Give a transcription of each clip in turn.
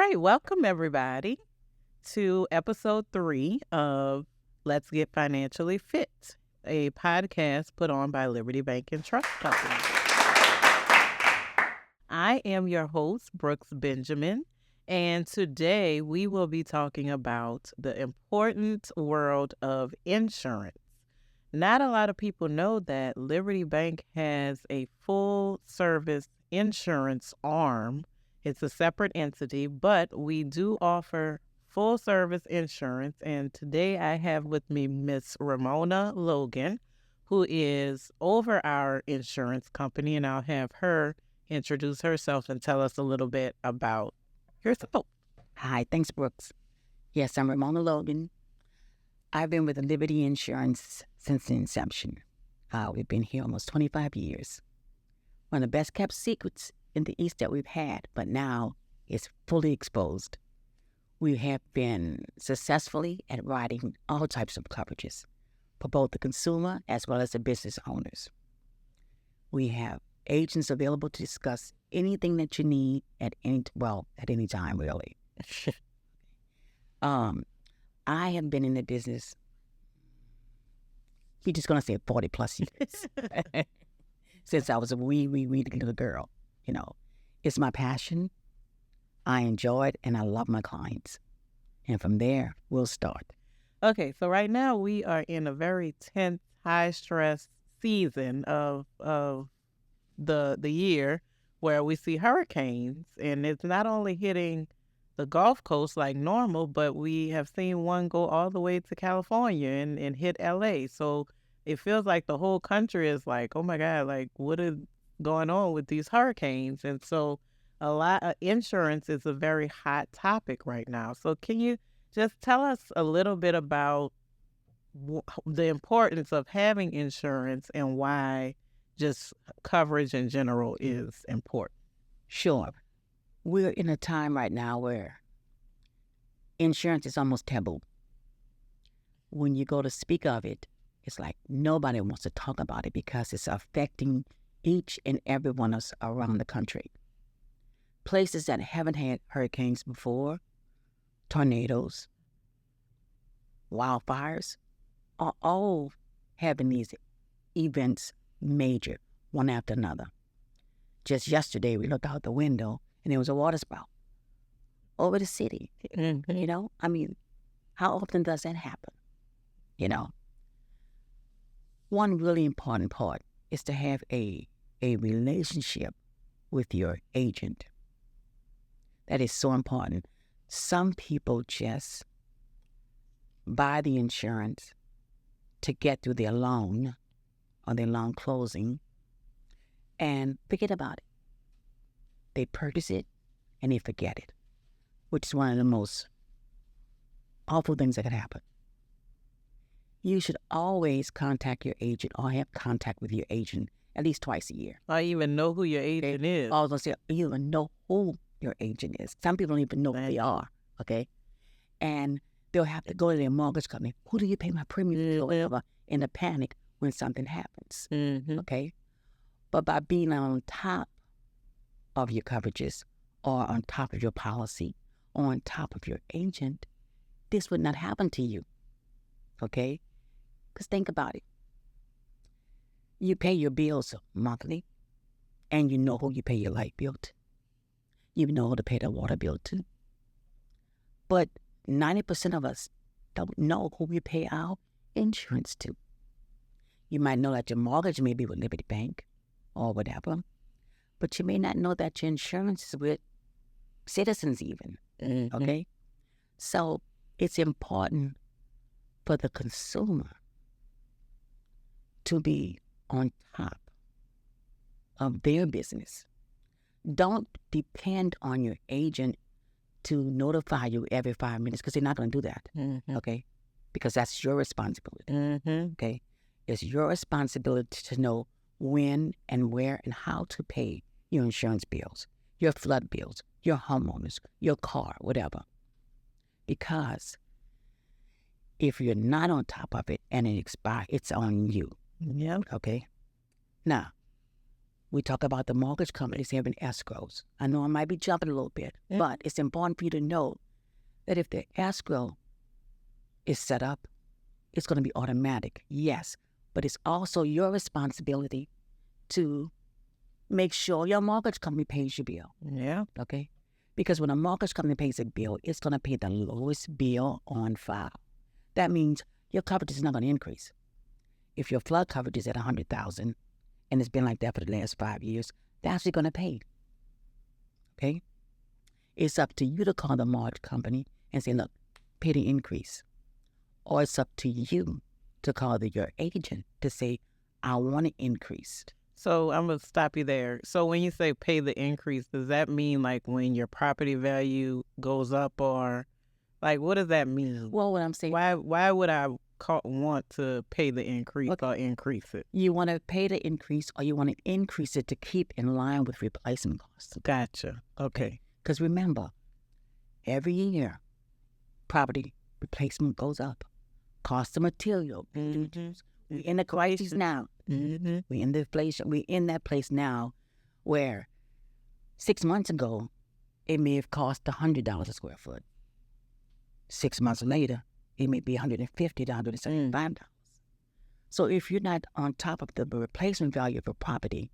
right, welcome everybody to episode 3 of Let's Get Financially Fit, a podcast put on by Liberty Bank and Trust Company. I am your host, Brooks Benjamin, and today we will be talking about the important world of insurance. Not a lot of people know that Liberty Bank has a full-service insurance arm. It's a separate entity, but we do offer full-service insurance. And today I have with me Miss Ramona Logan, who is over our insurance company, and I'll have her introduce herself and tell us a little bit about herself. Hi, thanks, Brooks. Yes, I'm Ramona Logan. I've been with Liberty Insurance since the inception. We've been here almost 25 years. One of the best kept secrets in the East that we've had, but now it's fully exposed. We have been successfully at writing all types of coverages for both the consumer as well as the business owners. We have agents available to discuss anything that you need at any time, really. I have been in the business, you're just going to say 40 plus years, since I was a wee little girl. You know, it's my passion. I enjoy it, and I love my clients. And from there, we'll start. Okay, so right now we are in a very tense, high-stress season of the year where we see hurricanes, and it's not only hitting the Gulf Coast like normal, but we have seen one go all the way to California and hit LA. So it feels like the whole country is like, oh my God, like what is going on with these hurricanes? And so a lot of insurance is a very hot topic right now. So can you just tell us a little bit about the importance of having insurance and why just coverage in general is important? Sure. We're in a time right now where insurance is almost taboo. When you go to speak of it, it's like nobody wants to talk about it because it's affecting each and every one of us around the country. Places that haven't had hurricanes before, tornadoes, wildfires, are all having these events major, one after another. Just yesterday, we looked out the window and there was a water spout over the city. Mm-hmm. You know, I mean, how often does that happen? You know, one really important part is to have a relationship with your agent. That is so important. Some people just buy the insurance to get through their loan or their loan closing and forget about it. They purchase it and they forget it, which is one of the most awful things that could happen. You should always contact your agent or have contact with your agent at least twice a year. I even know who your agent is. I was going to say, you even know who your agent is. Some people don't even know who they are, okay? And they'll have to go to their mortgage company. Who do you pay my premium to? In a panic when something happens, okay? But by being on top of your coverages or on top of your policy or on top of your agent, this would not happen to you, okay? Because think about it. You pay your bills monthly, and you know who you pay your light bill to. You know who to pay the water bill to. But 90% of us don't know who we pay our insurance to. You might know that your mortgage may be with Liberty Bank or whatever, but you may not know that your insurance is with Citizens even, okay? So it's important for the consumer to be on top of their business. Don't depend on your agent to notify you every 5 minutes because they're not going to do that, okay? Because that's your responsibility, okay? It's your responsibility to know when and where and how to pay your insurance bills, your flood bills, your homeowners, your car, whatever. Because if you're not on top of it and it expires, it's on you. Yeah. Okay? Now, we talk about the mortgage companies having escrows. I know I might be jumping a little bit, but it's important for you to know that if the escrow is set up, it's going to be automatic, yes, but it's also your responsibility to make sure your mortgage company pays your bill. Yeah. Okay? Because when a mortgage company pays a bill, it's going to pay the lowest bill on file. That means your coverage is not going to increase. If your flood coverage is at $100,000 and it's been like that for the last 5 years, that's what you're going to pay. Okay? It's up to you to call the mortgage company and say, look, pay the increase. Or it's up to you to call your agent to say, I want to increase. So I'm going to stop you there. So when you say pay the increase, does that mean like when your property value goes up, or like what does that mean? Well, what I'm saying, why would I want to pay the increase or increase it? You want to pay the increase, or you want to increase it to keep in line with replacement costs. Gotcha. Okay. Because remember, every year, property replacement goes up. Cost of material. Mm-hmm. We're in the crisis now. Mm-hmm. We're in the inflation. We're in that place now where 6 months ago, it may have cost $100 a square foot. 6 months later, it may be $150, $175. So if you're not on top of the replacement value of a property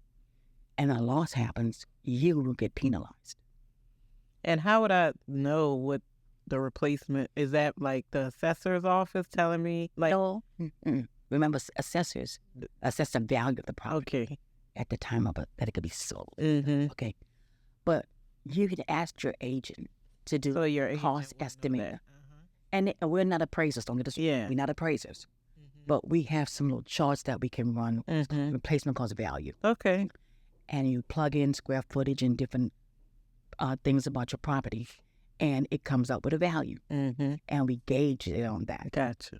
and a loss happens, you will get penalized. And how would I know what the replacement is? That like the assessor's office telling me? Like, no. Remember, assessors assess the value of the property. Okay. At the time of it, that it could be sold. Mm-hmm. Okay. But you can ask your agent to do your cost estimate. And we're not appraisers, don't get us wrong. Yeah. We're not appraisers. But we have some little charts that we can run, replacement cost value. Okay. And you plug in square footage and different things about your property, and it comes up with a value. Mm-hmm. And we gauge it on that. Gotcha.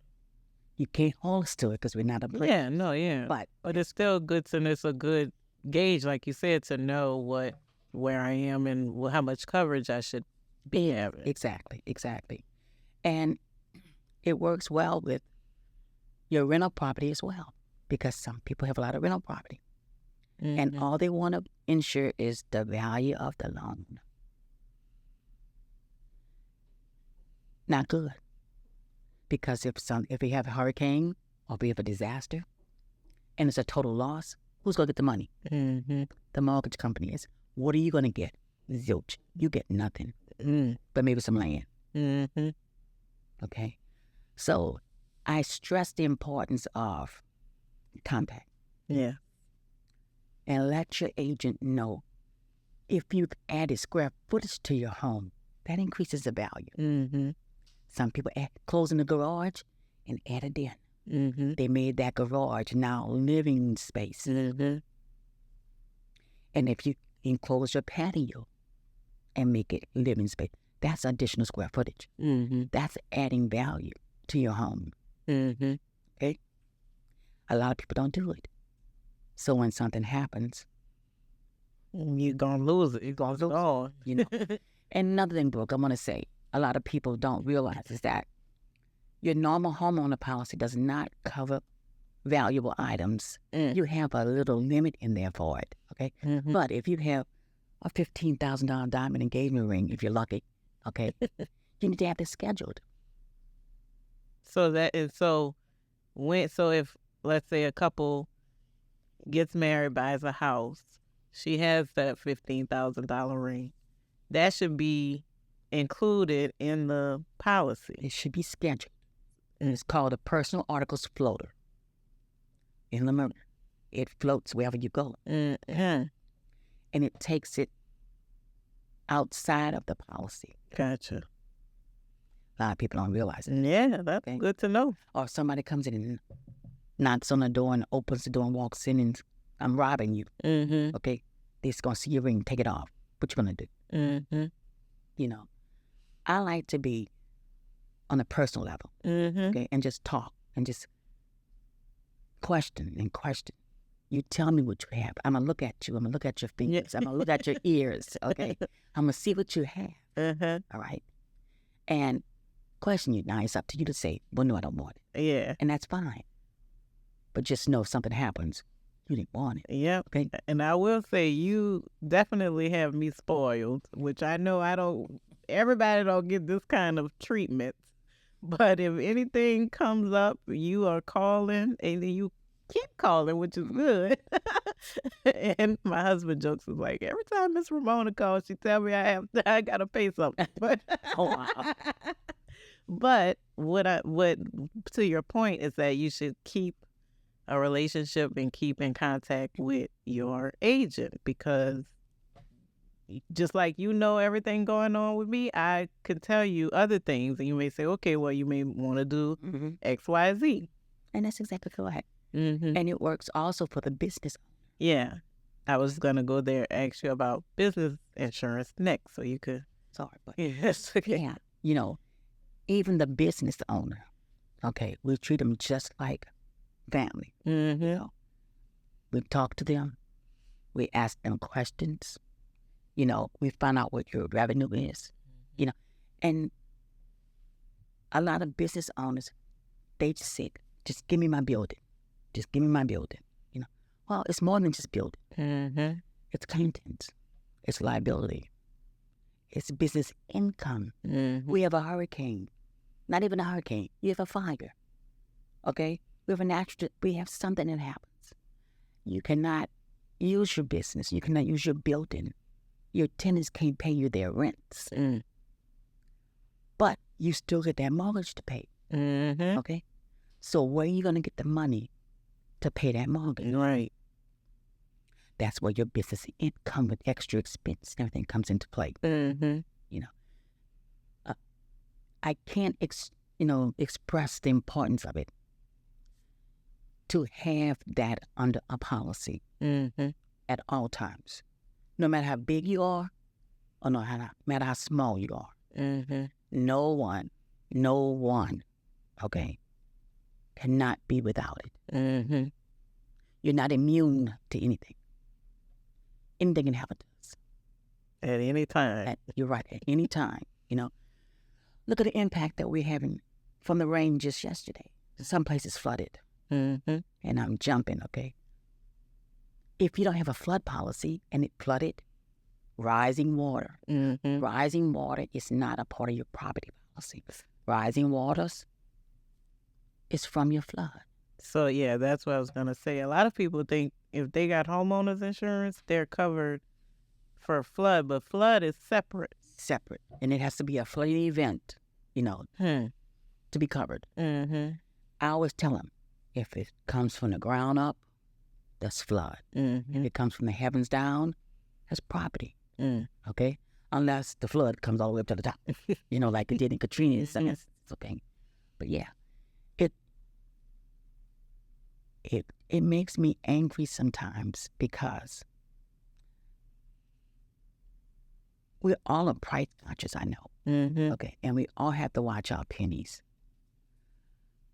You can't hold us to it because we're not appraisers. Yeah, no, yeah. But it's still good to, it's a good gauge, like you said, to know where I am and how much coverage I should be having. Exactly. And it works well with your rental property as well, because some people have a lot of rental property. Mm-hmm. And all they want to insure is the value of the loan. Not good. Because if we have a hurricane or we have a disaster and it's a total loss, who's going to get the money? Mm-hmm. The mortgage company is. What are you going to get? Zilch. You get nothing. But maybe some land. Mm-hmm. Okay? So I stress the importance of contact. Yeah. And let your agent know if you've added square footage to your home, that increases the value. Mm-hmm. Some people closing the garage and add a den. Mm-hmm. They made that garage now living space. Mm-hmm. And if you enclose your patio and make it living space, that's additional square footage. Mm-hmm. That's adding value to your home. Mm-hmm. Okay? A lot of people don't do it. So when something happens, you're going to lose it. You're going to lose all. You know. And another thing, Brooke, I want to say, a lot of people don't realize is that your normal homeowner policy does not cover valuable items. You have a little limit in there for it, okay? Mm-hmm. But if you have a $15,000 diamond engagement ring, if you're lucky, okay, you need to have this scheduled. So if, let's say, a couple gets married, buys a house, she has that $15,000 ring, that should be included in the policy. It should be scheduled. And it's called a personal articles floater. And remember, it floats wherever you go. Mm-hmm. And it takes it outside of the policy. Gotcha. A lot of people don't realize it. Yeah, that's good to know. Or somebody comes in and knocks on the door and opens the door and walks in and I'm robbing you. Mm-hmm. Okay? They're just going to see your ring, take it off. What you going to do? Mm-hmm. You know, I like to be on a personal level, okay, and just talk and just question. You tell me what you have. I'm going to look at you. I'm going to look at your fingers. I'm going to look at your ears, okay? I'm going to see what you have, all right? And question you. Now, it's up to you to say, well, no, I don't want it. Yeah. And that's fine. But just know if something happens, You didn't want it. Yep. Okay. And I will say you definitely have me spoiled, which I know everybody don't get this kind of treatment. But if anything comes up, you are calling and then you keep calling, which is good. And my husband jokes is like, every time Miss Ramona calls, she tell me I gotta pay something. But Oh, wow. but what to your point is that you should keep a relationship and keep in contact with your agent, because just like everything going on with me, I can tell you other things, and you may say, okay, well, you may want to do X, Y, Z. And that's exactly correct. Mm-hmm. And it works also for the business. Yeah. I was going to go there and ask you about business insurance next, so you could. Sorry, but Yes. Okay. yeah, even the business owner, okay, we treat them just like family. Mm-hmm. We talk to them. We ask them questions. We find out what your revenue is. And a lot of business owners, they just say, just give me my building. Just give me my building. Well, it's more than just building. Mm-hmm. It's contents. It's liability. It's business income. Mm-hmm. We have a hurricane. Not even a hurricane. You have a fire. Okay? We have something that happens. You cannot use your business. You cannot use your building. Your tenants can't pay you their rents. But you still get that mortgage to pay. Mm-hmm. Okay? So where are you going to get the money to pay that mortgage? Right. That's where your business income with extra expense and everything comes into play. Mm-hmm. I can't, express the importance of it to have that under a policy at all times, no matter how big you are or no matter how small you are. Mm-hmm. No one, okay, cannot be without it. Mm-hmm. You're not immune to anything. Anything can happen to us. At any time. You're right, at any time, Look at the impact that we're having from the rain just yesterday. Some places flooded. Mm-hmm. And I'm jumping, okay? If you don't have a flood policy and it flooded, rising water is not a part of your property policy. Rising waters is from your flood. So, yeah, that's what I was going to say. A lot of people think if they got homeowners insurance, they're covered for flood, but flood is separate. And it has to be a flooding event, to be covered. Mm-hmm. I always tell them, if it comes from the ground up, that's flood. Mm-hmm. If it comes from the heavens down, that's property. Mm. Okay? Unless the flood comes all the way up to the top, like it did in Katrina. It's okay. But yeah, it makes me angry sometimes because we all are price conscious, I know. Mm-hmm. Okay, and we all have to watch our pennies.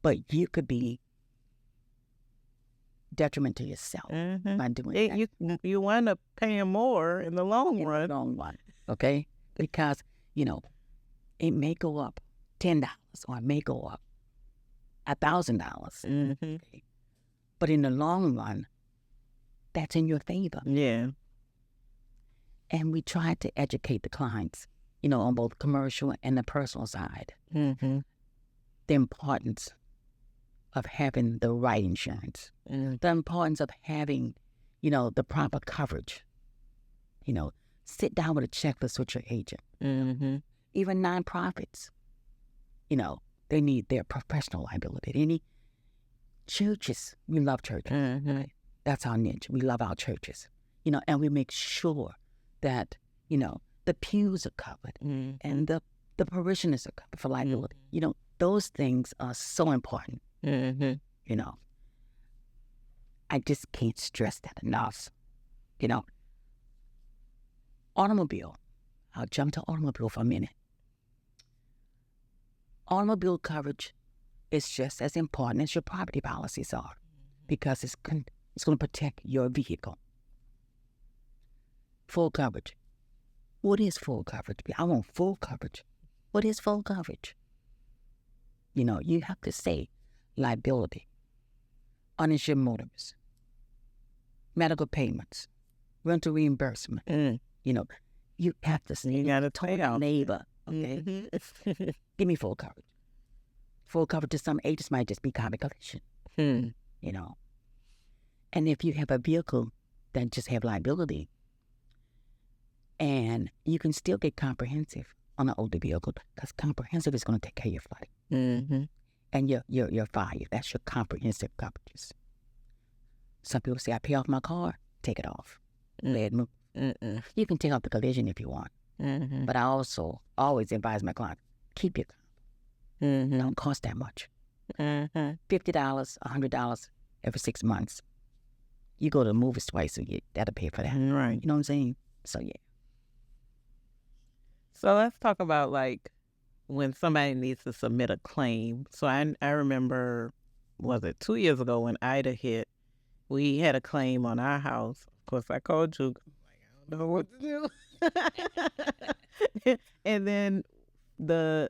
But you could be detriment to yourself by doing that. You wind up paying more in the long run. Long run, okay? Because, it may go up $10 or it may go up $1,000. Mm-hmm. Okay? But in the long run, that's in your favor. Yeah. And we try to educate the clients, on both commercial and the personal side, Mm-hmm. the importance of having the right insurance, the importance of having, the proper coverage. Sit down with a checklist with your agent. Mm-hmm. Even nonprofits, they need their professional liability. They need churches. We love churches. Mm-hmm. Right? That's our niche. We love our churches, and we make sure that, the pews are covered and the parishioners are covered for liability. Those things are so important. Mm-hmm. I just can't stress that enough. Automobile. I'll jump to automobile for a minute. Automobile coverage is just as important as your property policies are because it's going to protect your vehicle. Full coverage. What is full coverage? I want full coverage. What is full coverage? You have to say liability, uninsured motorists, medical payments, rental reimbursement. You know, you have to You got to pay out. neighbor. Okay, give me full coverage. Full coverage to some agents might just be common collision. You know, and if you have a vehicle that just have liability, and you can still get comprehensive on an older vehicle because comprehensive is going to take care of your flooding and your fire. That's your comprehensive coverages. Some people say, I pay off my car, take it off. Let it move. You can take off the collision if you want. But I also always advise my clients, keep your car. It don't cost that much. $50, $100 every 6 months. You go to the movies twice a year, that'll pay for that. Right. You know what I'm saying? So, yeah. So let's talk about like when somebody needs to submit a claim. So I remember, was it 2 years ago when Ida hit, we had a claim on our house. Of course, I called you. I don't know what to do. And then the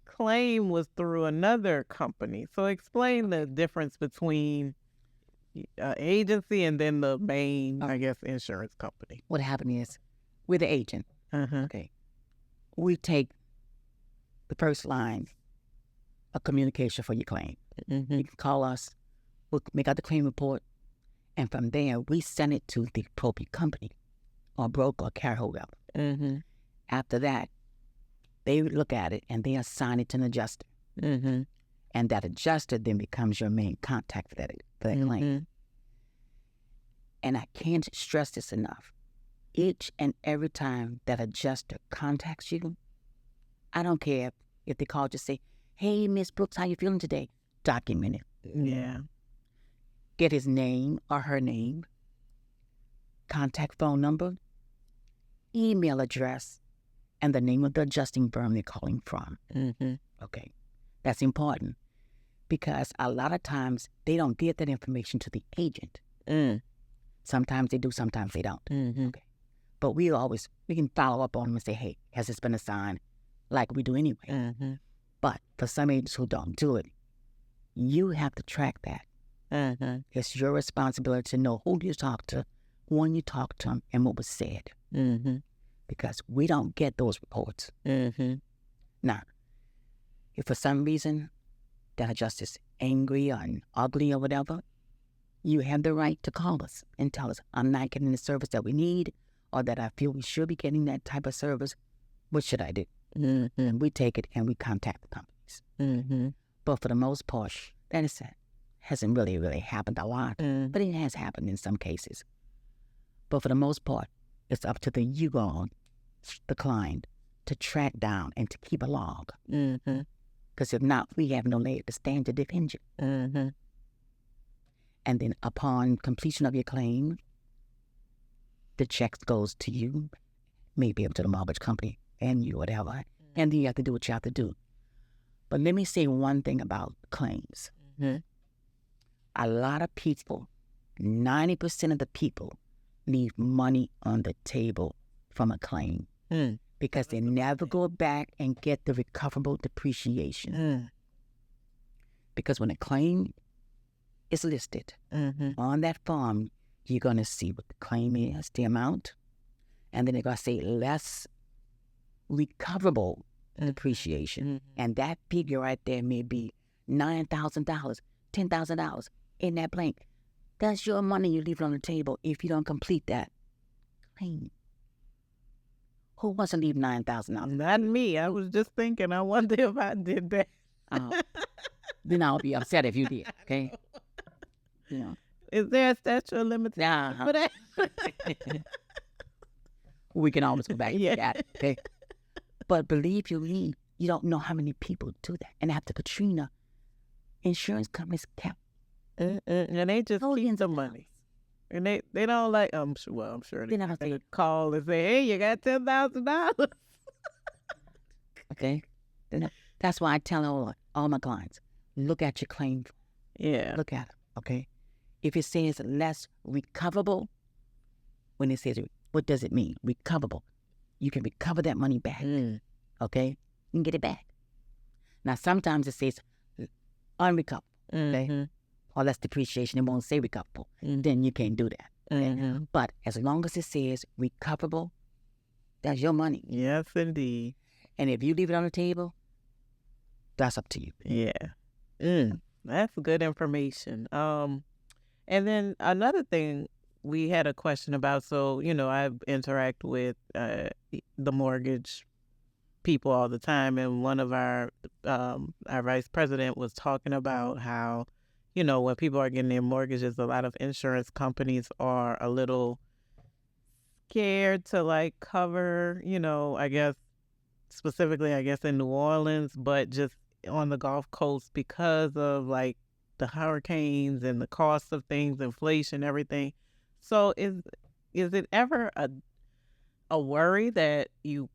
claim was through another company. So explain the difference between agency and then the main, I guess, insurance company. What happened is, we're the agent. Okay. We take the first line of communication for your claim. You can call us. We'll make out the claim report. And from there, we send it to the appropriate company or broker or carrier whoever. After that, they look at it and they assign it to an adjuster. And that adjuster then becomes your main contact for that claim. And I can't stress this enough. Each and every time that adjuster contacts you, I don't care if they call, just say, hey, Miss Brooks, how you feeling today? Document it. Yeah. Get his name or her name, contact phone number, email address, and the name of the adjusting firm they're calling from. Okay. That's important because a lot of times they don't get that information to the agent. Sometimes they do, sometimes they don't. Okay. But we can follow up on them and say, hey, has this been assigned? Like we do anyway. But for some agents who don't do it, you have to track that. It's your responsibility to know who you talk to, when you talk to them, and what was said. Because we don't get those reports. Now, if for some reason that adjuster is angry or ugly or whatever, you have the right to call us and tell us, I'm not getting the service that we need, or that I feel we should be getting that type of service. What should I do? And we take it and we contact the companies. But for the most part, that hasn't really happened a lot, but it has happened in some cases. But for the most part, it's up to the client, to track down and to keep a log. Because if not, we have no leg to stand to defend you. And then upon completion of your claim, the check goes to you, maybe up to the mortgage company and you, whatever. And then you have to do what you have to do. But let me say one thing about claims. A lot of people, 90% of the people, leave money on the table from a claim because they never go back and get the recoverable depreciation. Because when a claim is listed on that form, you're going to see what the claim is, the amount, and then they're going to say less recoverable depreciation. And that figure right there may be $9,000, $10,000 in that blank. That's your money you leave on the table if you don't complete that claim. Who wants to leave $9,000? Not me. I was just thinking, I wonder if I did that. Then I'll be upset if you did, okay? You know. Is there a statute of limitations for that? We can always go back and that, okay? But believe you don't know how many people do that. And after Katrina, insurance companies kept and they just keep the money. And they don't like, I'm sure they never say, call and say, hey, you got $10,000. Okay? That's why I tell all my clients, look at your claim. Yeah. Look at it, okay? If it says less recoverable, when it says, what does it mean? Recoverable. You can recover that money back, okay? You can get it back. Now, sometimes it says unrecoverable, okay? or less depreciation, it won't say recoverable, then you can't do that. Mm-hmm. But as long as it says recoverable, that's your money. Yes, indeed. And if you leave it on the table, that's up to you. Yeah. That's good information. And then another thing we had a question about. So, I interact with the mortgage people all the time, and one of our vice president was talking about how, when people are getting their mortgages, a lot of insurance companies are a little scared to like cover, I guess specifically, in New Orleans, but just on the Gulf Coast because of like the hurricanes and the cost of things, inflation, everything. So is it ever a worry that you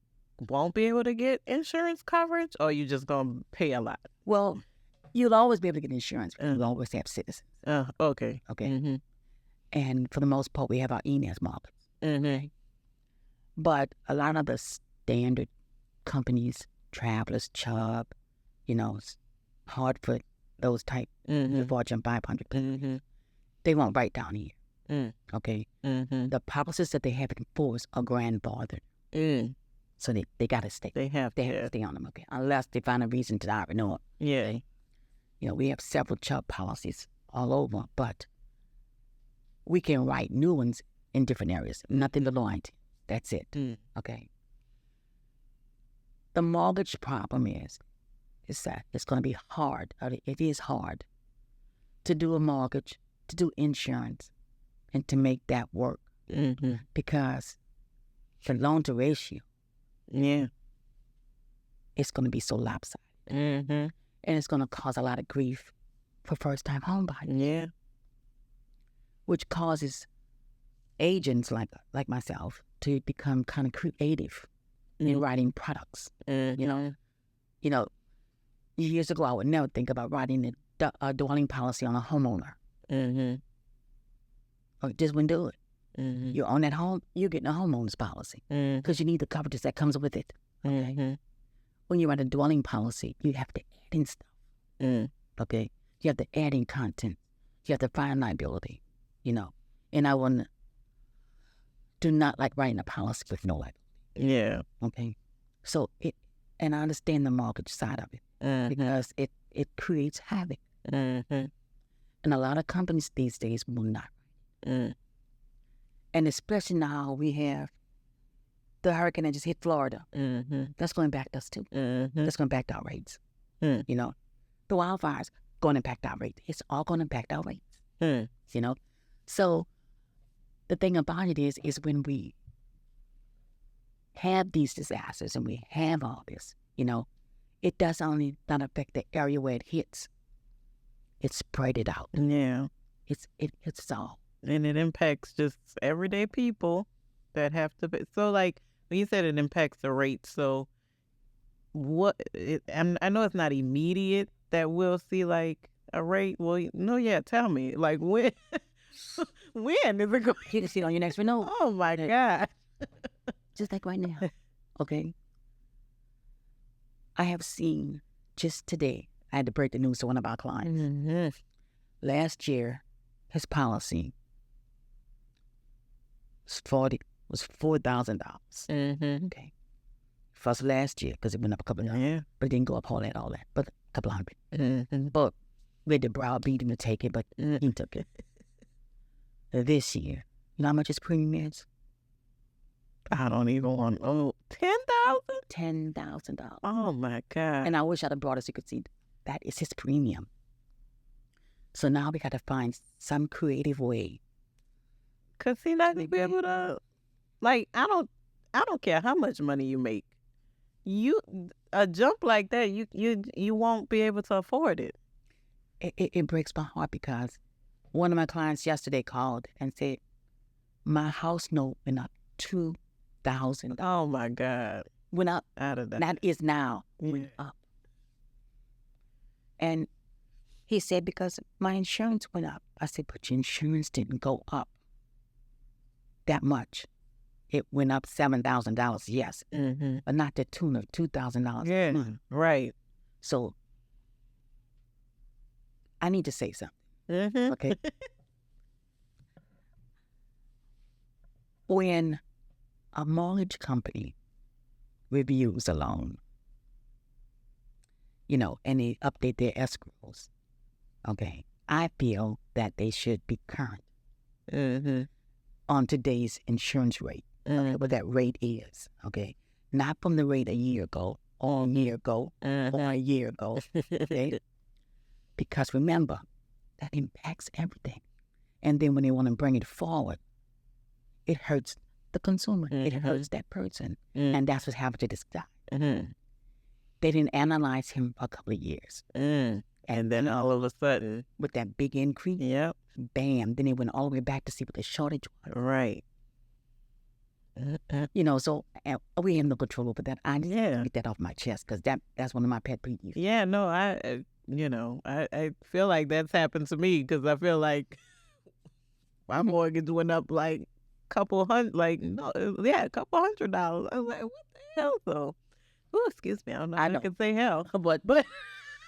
won't be able to get insurance coverage, or you just gonna pay a lot? Well, you'll always be able to get insurance. You'll always have citizens. Okay. Okay. Mm-hmm. And for the most part, we have our E&S markets. Mm-hmm. But a lot of the standard companies, Travelers, Chubb, Hartford, those type, the Fortune 500, they won't write down here. Okay? The policies that they have enforced are grandfathered. So they got to stay. They have to stay on them, okay? Unless they find a reason to not renew it. Yeah. Okay? We have several Chubb policies all over, but we can write new ones in different areas. Nothing below 90. That's it. Okay? The mortgage problem is that it's going to be hard. It is hard to do a mortgage, to do insurance, and to make that work. Because the loan to ratio, it's going to be so lopsided. And it's going to cause a lot of grief for first-time home buyers. Yeah. Which causes agents like myself to become kind of creative in writing products. Years ago, I would never think about writing a dwelling policy on a homeowner. Or just wouldn't do it. You own that home, you're getting a homeowner's policy because you need the coverages that comes with it. Okay. When you write a dwelling policy, you have to add in stuff. Okay. You have to add in content. You have to find liability. And I do not like writing a policy with no liability. Yeah. Okay. So and I understand the mortgage side of it because it creates havoc. And a lot of companies these days will not. And especially now we have the hurricane that just hit Florida. That's going to impact us too. That's going to impact our rates. The wildfires going to impact our rates. It's all going to impact our rates. So the thing about it is when we have these disasters and we have all this, it does only not affect the area where it hits. It's spread it out. Yeah. It's all. And it impacts just everyday people that have to pay. So like when you said it impacts the rate, so I know it's not immediate that we'll see like a rate. Well, tell me, like when when is it going? You can see it on your next renewal. Oh my God. Just like right now. Okay. I have seen just today, I had to break the news to one of our clients. Last year, his policy was $4,000. Okay. First last year, because it went up a couple of dollars. But it didn't go up all that, but a couple of hundred. But we had to browbeat him to take it, but he took it. This year, you know how much his premium is? I don't even want to know. $10,000? $10,000. Oh my God. And I wish I'd have brought it so you could see that is his premium. So now we got to find some creative way. Cause he not gonna be able to, like, I don't care how much money you make. A jump like that, you won't be able to afford it. It breaks my heart because one of my clients yesterday called and said, my house note went up $2,000. Oh my God. Went up. Out of that. That is now went up. And he said, because my insurance went up. I said, but your insurance didn't go up that much. It went up $7,000, yes, but not the tune of $2,000. Yeah, right. So I need to say something. Okay. When a mortgage company reviews a loan, and they update their escrows, okay, I feel that they should be current on today's insurance rate, okay, what that rate is, okay, not from the rate a year ago, or a year ago, or a year ago, okay, because remember, that impacts everything. And then when they want to bring it forward, it hurts the consumer. It hurts that person. And that's what happened to this guy. They didn't analyze him for a couple of years. And then all of a sudden, with that big increase, bam, then they went all the way back to see what the shortage was. Right. So we have no control over that. I just get that off my chest because that's one of my pet peeves. Yeah, no, I feel like that's happened to me because I feel like my mortgage went up like a couple $100. I was like, what the hell? So, excuse me, I don't know if I can say hell, but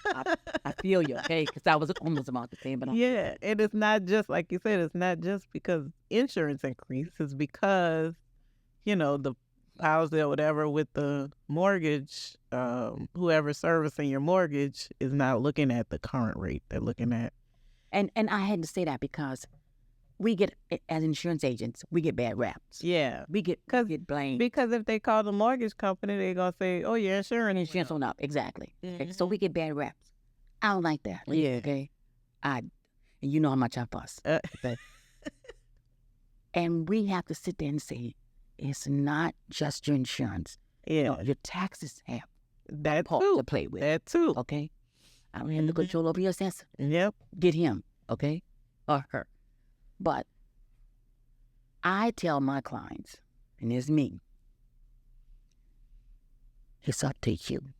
I feel you, okay? Because I was almost about to say, but yeah, and it's not just like you said. It's not just because insurance increases. It's because the policy or whatever with the mortgage, whoever's servicing your mortgage is not looking at the current rate. They're looking at, and I had to say that because we get, as insurance agents, we get bad raps. Yeah, we get blamed because if they call the mortgage company, they're gonna say, "Oh, your insurance went up." Exactly. Okay? So we get bad raps. I don't like that. Yeah. Okay. And you know how much I fuss. Okay? And we have to sit there and say, it's not just your insurance. Yeah. Your taxes have that part too to play with. That too. Okay. I don't have no control over your assessor. Yep. Get him. Okay. Or her. But I tell my clients, and it's me, it's up to you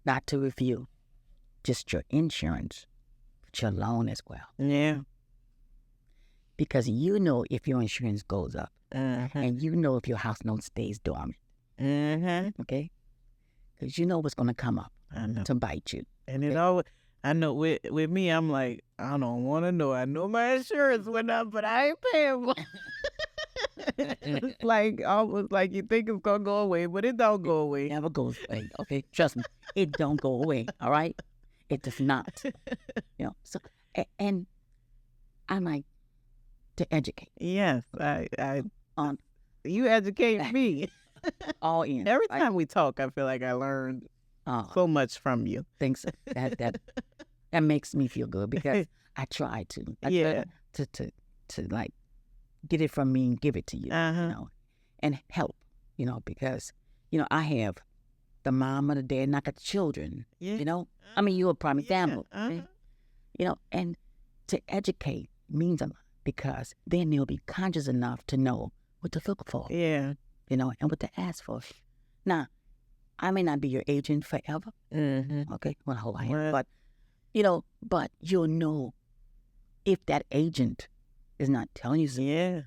not to review just your insurance, but your loan as well. Yeah. Because if your insurance goes up, and if your house note stays dormant. Okay? Because what's going to come up to bite you. And it always, I know with me, I'm like, I don't want to know. I know my insurance went up, but I ain't paying for it. It's like almost like you think it's going to go away, but it don't go away. It never goes away. Okay? Trust me. It don't go away. All right? It does not. So, and I like to educate. Yes. You educate me. All in. Every time we talk, I feel like I learned so much from you. Thanks. That makes me feel good because I try to. I try to like get it from me and give it to you, and help, because I have the mom or the dad, and I got the children. I mean, you're a prime example. Okay? And to educate means a lot because then they'll be conscious enough to know what to look for. Yeah. And what to ask for. Now, I may not be your agent forever. Okay, well, whole life, but but you'll know if that agent is not telling you something. Yeah.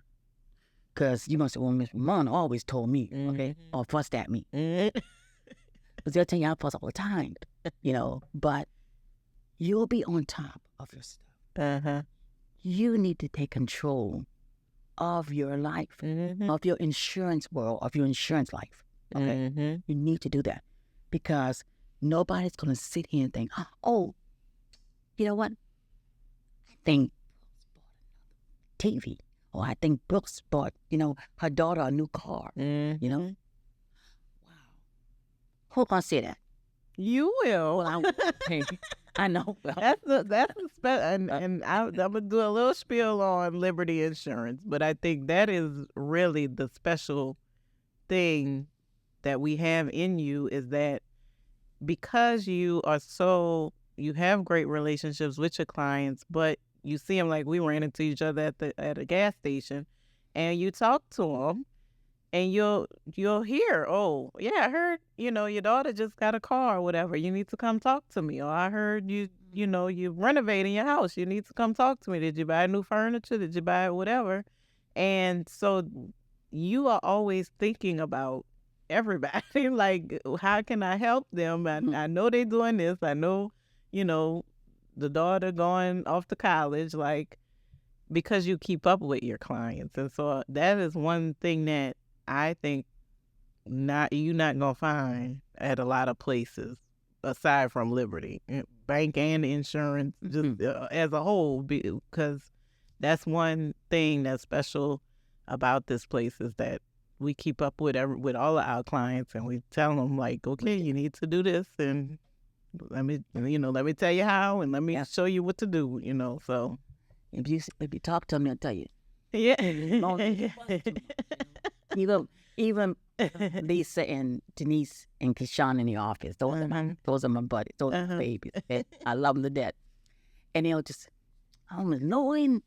Because you're gonna say, "Well, Miss Ramona always told me," okay, or fussed at me. Because they'll tell you I fuss all the time, But you'll be on top of your stuff. You need to take control of your life, of your insurance world, of your insurance life. Okay, you need to do that because nobody's gonna sit here and think, "Oh, you know what? I think TV, or I think Brooks bought, her daughter a new car." Wow, who gonna say that? You will. Well, I know. That's a special, and I'm gonna do a little spiel on Liberty Insurance, but I think that is really the special thing that we have in you is that because you have great relationships with your clients, but you see them like we ran into each other at a gas station, and you talk to them, and you'll hear, "Oh, yeah, I heard, your daughter just got a car or whatever. You need to come talk to me." Or, "I heard you're renovating your house. You need to come talk to me. Did you buy new furniture? Did you buy whatever?" And so you are always thinking about everybody. Like, how can I help them? I know they're doing this. I know, the daughter going off to college, like, because you keep up with your clients. And so that is one thing that I think you're not gonna find at a lot of places aside from Liberty, bank and insurance, just as a whole, because that's one thing that's special about this place is that we keep up with all of our clients, and we tell them, like, okay, you need to do this, and let me tell you how, and let me show you what to do, so if you talk to me, I'll tell you. Yeah. Even Lisa and Denise and Keshawn in the office. Those are my buddies. Those are my babies. I love them to death. And they'll just, I'm annoying.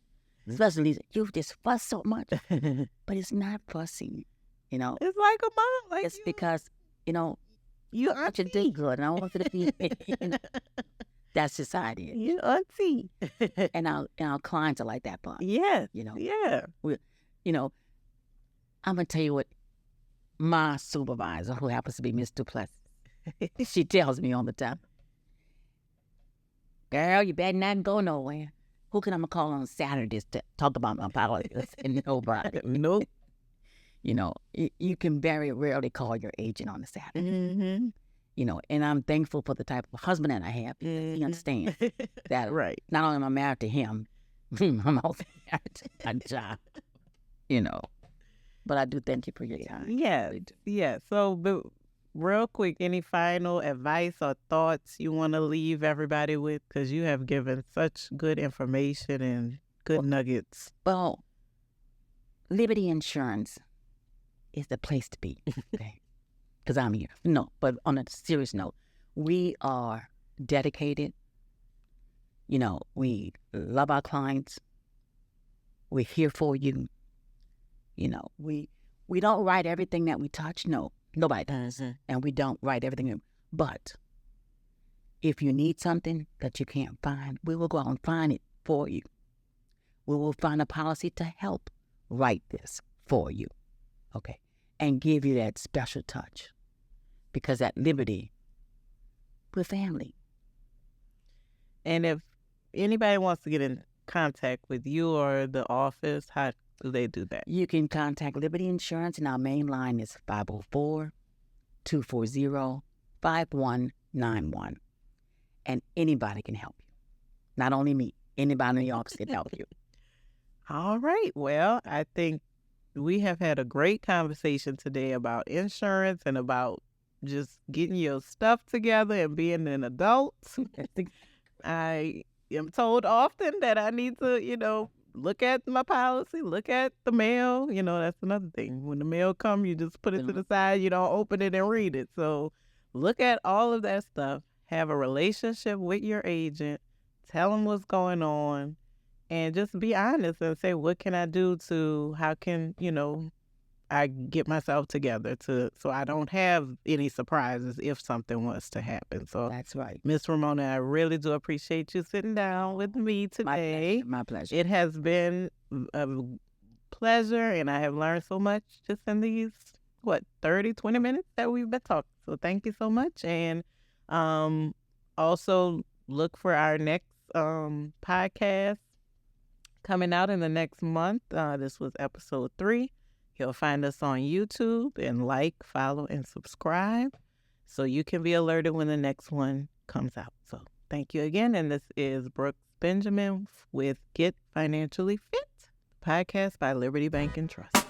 Especially Lisa, you just fuss so much. But it's not fussing, It's like a mom. Like it's because, you want you to do good. And I want you to be, that's society. You auntie. And our clients are like that, but yeah. Yeah. I'm going to tell you what my supervisor, who happens to be Miss Duplessis, she tells me all the time, girl, you better not go nowhere. Who can I call on Saturdays to talk about my politics? And nobody. Nope. You can very rarely call your agent on a Saturday. And I'm thankful for the type of husband that I have. He understands that. Right. Not only am I married to him, I'm also married to my job. But I do thank you for your time. Yeah. So, but real quick, any final advice or thoughts you want to leave everybody with? Because you have given such good information and good nuggets. Well, Liberty Insurance is the place to be. Okay? Because I'm here. No, but on a serious note, we are dedicated. We love our clients. We're here for you. We don't write everything that we touch. No, nobody does. And we don't write everything. But if you need something that you can't find, we will go out and find it for you. We will find a policy to help write this for you. Okay. And give you that special touch. Because at Liberty, we're family. And if anybody wants to get in contact with you or the office, how do they do that? You can contact Liberty Insurance, and our main line is 504-240-5191. And anybody can help you. Not only me, anybody in the office can help you. All right. Well, I think we have had a great conversation today about insurance and about just getting your stuff together and being an adult. I am told often that I need to, look at my policy, look at the mail. That's another thing. When the mail comes, you just put it to the side. You don't open it and read it. So look at all of that stuff. Have a relationship with your agent. Tell them what's going on. And just be honest and say, what can I do how can, I get myself together so I don't have any surprises if something was to happen. So that's right. Miss Ramona, I really do appreciate you sitting down with me today. My pleasure. It has been a pleasure, and I have learned so much just in these, 20 minutes that we've been talking. So thank you so much. And also look for our next podcast coming out in the next month. This was episode 3. You'll find us on YouTube, and follow, and subscribe so you can be alerted when the next one comes out. So thank you again. And this is Brooks Benjamin with Get Financially Fit, podcast by Liberty Bank and Trust.